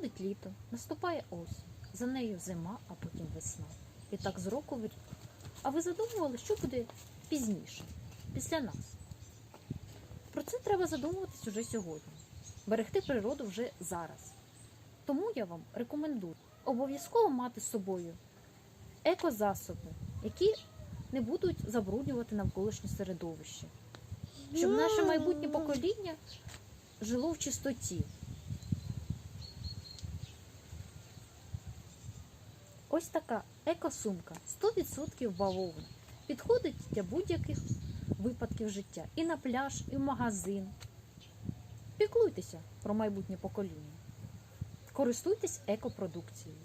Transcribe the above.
Проходить літо, наступає осінь, за нею зима, а потім весна. І так з року в рік. А ви задумували, що буде пізніше, після нас? Про це треба задумуватись уже сьогодні. Берегти природу вже зараз. Тому я вам рекомендую обов'язково мати з собою екозасоби, які не будуть забруднювати навколишнє середовище. Щоб наше майбутнє покоління жило в чистоті. Ось така екосумка 100% бавовна. Підходить для будь-яких випадків життя. І на пляж, і в магазин. Піклуйтеся про майбутнє покоління. Користуйтесь екопродукцією.